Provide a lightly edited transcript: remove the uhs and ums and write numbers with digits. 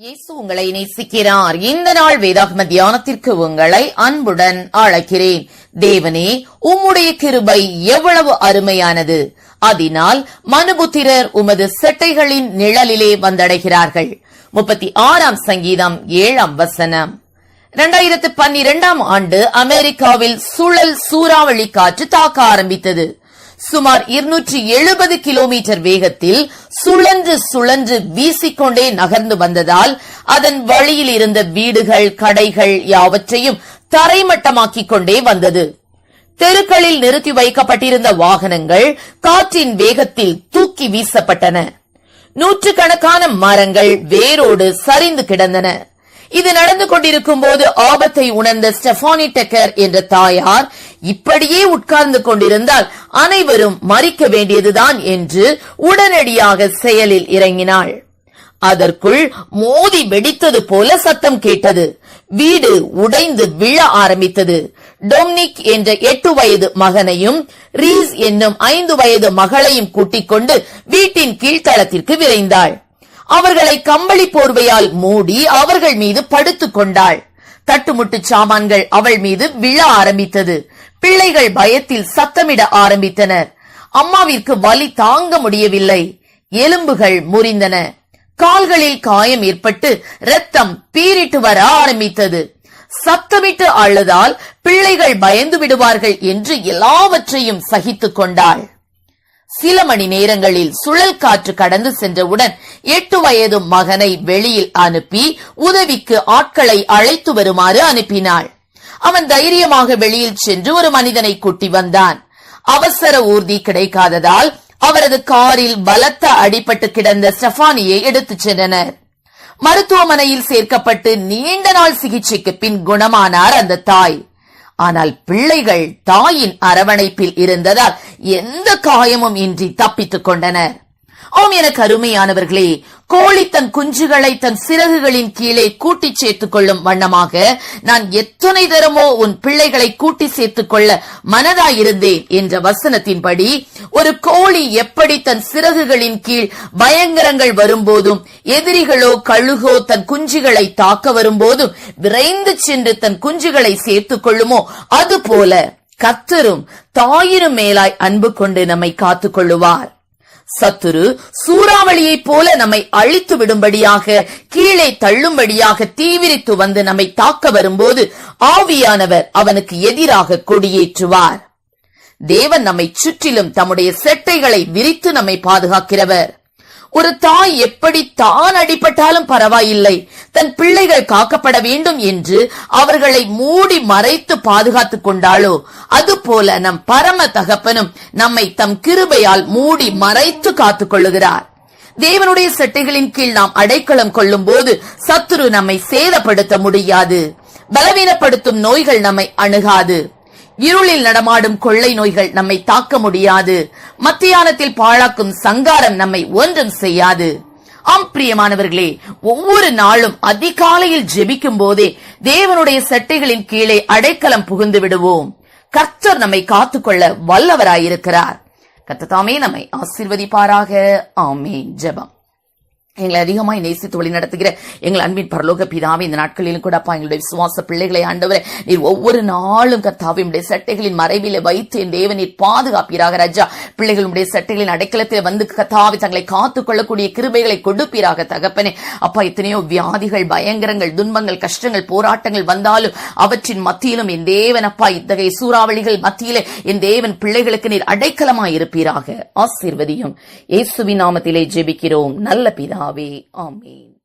இயேசு உங்களை நேசிக்கிறார். இந்த நாள் வேதாகம தியானத்திற்கு உங்களை அன்புடன் அழைக்கிறேன். தேவனே, உம்முடைய கிருபை எவ்வளவு அருமையானது! அதனால் மனுபுத்திரர் உமது செட்டைகளின் நிழலிலே வந்தடைகிறார்கள். 36ஆம் சங்கீதம் 7ஆம் வசனம். 2012ஆம் ஆண்டு அமெரிக்காவில் சுழல் சூறாவளி காற்று தாக்க ஆரம்பித்தது. சுமார் 270 கிலோமீட்டர் வேகத்தில் சுழன்று சுழன்று வீசிக்கொண்டே நகர்ந்து வந்ததால் அதன் வழியில் இருந்த வீடுகள், கடைகள் யாவற்றையும் தரைமட்டமாக்கிக் கொண்டே வந்தது. தெருக்களில் நிறுத்தி வைக்கப்பட்டிருந்த வாகனங்கள் காற்றின் வேகத்தில் தூக்கி வீசப்பட்டன. நூற்றுக்கணக்கான மரங்கள் வேரோடு சரிந்து கிடந்தன. இது நடந்து கொண்டிருக்கும் போது ஆபத்தை உணர்ந்த ஸ்டெஃபானி டெக்கர் என்ற தாயார், இப்படியே உட்கார்ந்து கொண்டிருந்தால் அனைவரும் மறிக்க வேண்டியதுதான் என்று உடனடியாக செயலில் இறங்கினாள். அதற்குள் மோதி வெடித்தது போல சத்தம் கேட்டது. வீடு உடைந்து விழ ஆரம்பித்தது. டொமினிக் என்ற 8 வயது மகனையும் ரீஸ் என்னும் 5 வயது மகளையும் கூட்டிக் கொண்டு வீட்டின் கீழ்த்தளத்திற்கு விரைந்தாள். அவர்களை கம்பளி போர்வையால் மூடி அவர்கள் மீது படுத்துக் கொண்டாள். தட்டுமுட்டு சாமான்கள் அவள் மீது விழ ஆரம்பித்தது. பிள்ளைகள் பயத்தில் சத்தமிட ஆரம்பித்தனர். அம்மாவிற்கு வலி தாங்க முடியவில்லை. எலும்புகள் முறிந்தன. கால்களில் காயம் ஏற்பட்டு இரத்தம் பீரிட்டு வர ஆரம்பித்தது. சத்தமிட்டு அழுதால் பிள்ளைகள் பயந்து விடுவார்கள் என்று எல்லாவற்றையும் சகித்துக் கொண்டாள். சில மணி நேரங்களில் சுழல் காற்று கடந்து சென்றவுடன் 8 வயது மகனை வெளியில் அனுப்பி உதவிக்கு ஆட்களை அழைத்து வருமாறு அனுப்பினாள். அவன் தைரியமாக வெளியில் சென்று ஒரு மனிதனை கூட்டி வந்தான். அவசர ஊர்தி கிடைக்காததால் அவரது காரில் பலத்த அடிபட்டு கிடந்த ஸ்டெஃபானியை எடுத்துச் சென்றனர். மருத்துவமனையில் சேர்க்கப்பட்டு நீண்ட நாள் சிகிச்சைக்கு பின் குணமானார் அந்த தாய். ஆனால் பிள்ளைகள் தாயின் அரவணைப்பில் இருந்ததால் எந்த காயமும் இன்றி தப்பித்துக் கொண்டனர். ஆம், எனக்கு அருமையானவர்களே, கோழி தன் குஞ்சுகளை தன் சிறகுகளின் கீழே கூட்டி சேர்த்துக் கொள்ளும் வண்ணமாக நான் எத்தனை தரமோ உன் பிள்ளைகளை கூட்டி சேர்த்துக் கொள்ள மனதாயிருந்தேன் என்ற வசனத்தின்படி ஒரு கோழி எப்படி தன் சிறகுகளின் கீழ் பயங்கரங்கள் வரும்போதும் எதிரிகளோ கழுகோ தன் குஞ்சுகளை தாக்க வரும்போதும் விரைந்து சென்று தன் குஞ்சுகளை சேர்த்துக் கொள்ளுமோ, அதுபோல கர்த்தரும் தாயினும் மேலாய் அன்பு கொண்டு நம்மை காத்துக் கொள்ளுவார். சத்துரு சூறாவளியைப் போல நம்மை அழித்து விடும்படியாக, கீழே தள்ளும்படியாக தீவிரித்து வந்து நம்மை தாக்க வரும்போது ஆவியானவர் அவனுக்கு எதிராக கொடியேற்றுவார். தேவன் நம்மை சுற்றிலும் தம்முடைய செட்டைகளை விரித்து நம்மை பாதுகாக்கிறவர். ஒரு தாய் எப்படி தான் அடிபட்டாலும் பரவாயில்லை, தன் பிள்ளைகள் காக்கப்பட வேண்டும் என்று அவர்களை மூடி மறைத்து பாதுகாத்துக் கொண்டாளோ, அதுபோல நம் பரம தகப்பனும் நம்மை தம் கிருபையால் மூடி மறைத்து காத்துக் கொள்ளுகிறார். தேவனுடைய செட்டைகளின் கீழ் நாம் அடைக்கலம் கொள்ளும் போது சத்துரு நம்மை சேதப்படுத்த முடியாது. பலவீனப்படுத்தும் நோய்கள் நம்மை அணுகாது. இருளில் நடமாடும் கொள்ளை நோய்கள் நம்மை தாக்க முடியாது. மத்தியானத்தில் பாழாக்கும் சங்காரம் நம்மை ஒன்றும் செய்யாது. ஆம் பிரியமானவர்களே, ஒவ்வொரு நாளும் அதிகாலையில் ஜெபிக்கும் போதே தேவனுடைய செட்டைகளின் கீழே அடைக்கலம் புகுந்து விடுவோம். கர்த்தர் நம்மை காத்துக்கொள்ள வல்லவராயிருக்கிறார். கர்த்தர் தாமே நம்மை ஆசீர்வதிப்பாராக. ஆமென். ஜெபம். எங்களை அதிகமாய் நேசித்து வழி நடத்துகிற எங்கள் அன்பின் பரலோக பிதாவே, இந்த நாட்களிலும் கூட அப்பா எங்களுடைய விசுவாச பிள்ளைகளை ஆண்டவரே, நீர் ஒவ்வொரு நாளும் கர்த்தாவே உம்முடைய சட்டைகளின் மறைவிலே வைத்து என் தேவன் நீர் பாதுகாப்பீராக. ராஜா, பிள்ளைகளுடைய சட்டைகளின் அடைக்கலத்தில் வந்து கர்த்தாவே தங்களை காத்துக் கொள்ளக்கூடிய கிருபைகளை கொடுப்பீராக. தகப்பனே அப்பா, எத்தனையோ வியாதிகள், பயங்கரங்கள், துன்பங்கள், கஷ்டங்கள், போராட்டங்கள் வந்தாலும் அவற்றின் மத்தியிலும் என் தேவன் அப்பா இத்தகைய சூறாவளிகள் மத்தியிலே என் தேவன் பிள்ளைகளுக்கு நீர் அடைக்கலமாய் இருப்பீராக. ஆசீர்வதியும். இயேசுவின் நாமத்திலே ஜெபிக்கிறோம் நல்ல பிதா. ஆமென்.